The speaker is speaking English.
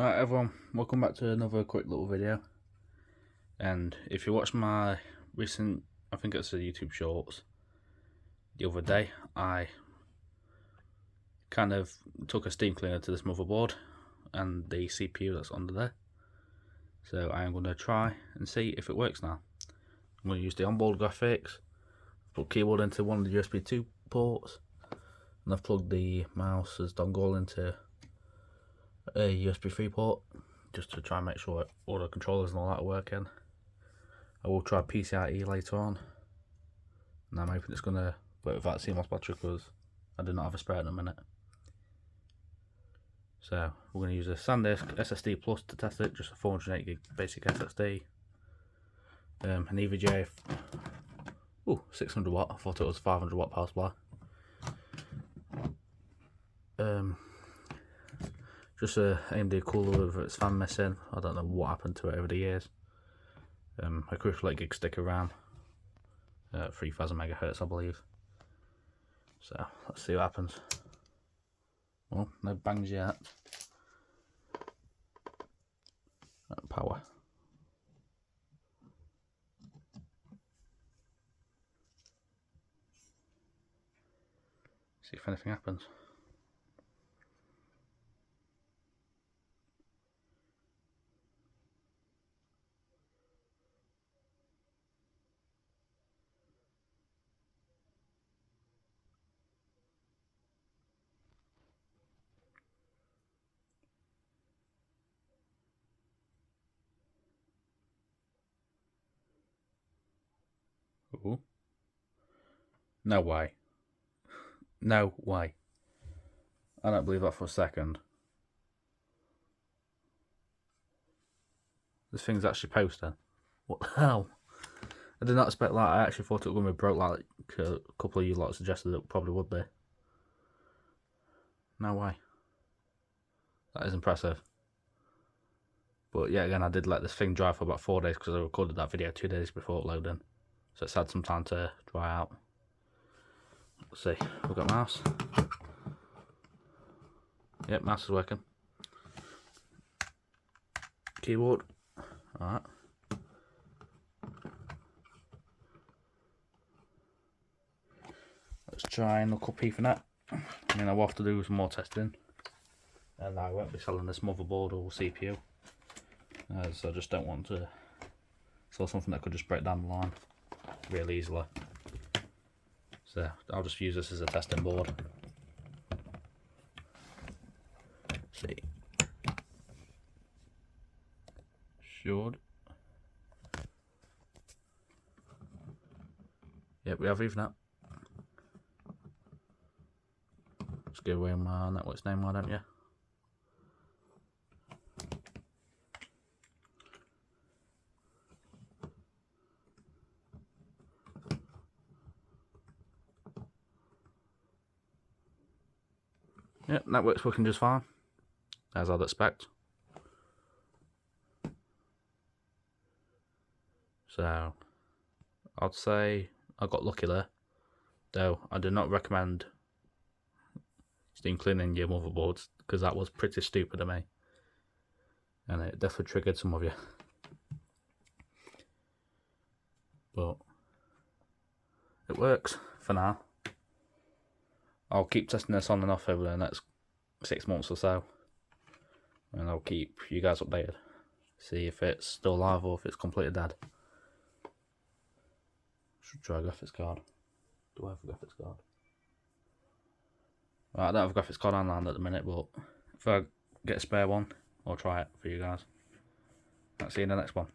Alright everyone, welcome back to another quick little video. And if you watched my recent, I think it's a YouTube shorts, the other day, I kind of took a steam cleaner to this motherboard and the CPU that's under there. So I am going to try and see if it works now. I'm going to use the onboard graphics, put keyboard into one of the USB 2 ports, and I've plugged the mouse's dongle into a USB 3 port just to try and make sure all the controllers and all that are working. I will try PCIe later on, and I'm hoping it's going to work without CMOS battery because I do not have a spare in a minute. So we're going to use a SanDisk SSD Plus to test it, just a 408 gig basic SSD, an EVGA 600 watt, I thought it was 500 watt power supply. Just a AMD cooler with its fan missing. I don't know what happened to it over the years. A crucial 8 gig stick of RAM, 3000 megahertz I believe. So let's see what happens. Well, no bangs yet. Power. See if anything happens. Ooh. No way. No way. I don't believe that for a second. This thing's actually posting. What the hell? I did not expect that. I actually thought it was going to be broke like a couple of you lot suggested it probably would be. No way. That is impressive. But yeah, again, I did let this thing dry for about 4 days because I recorded that video 2 days before uploading. So it's had some time to dry out. Let's see, we've got mouse. Yep, mouse is working. Keyboard. Alright. Let's try and look up Ethernet. I mean, I will have to do some more testing. And I won't be selling this motherboard or CPU. So I just don't want to sell something that could just break down the line really easily. So I'll just use this as a testing board. See. Should. Yep, we have Ethernet. Let's give away my network's name, why don't you? Yep, network's working just fine, as I'd expect. So, I'd say I got lucky there, though I do not recommend steam cleaning your motherboards, because that was pretty stupid of me, and it definitely triggered some of you. But it works for now. I'll keep testing this on and off over the next 6 months or so, and I'll keep you guys updated. See if it's still alive or if it's completely dead. Should try a graphics card. Do I have a graphics card? Right, I don't have a graphics card online at the minute, but if I get a spare one, I'll try it for you guys. I'll see you in the next one.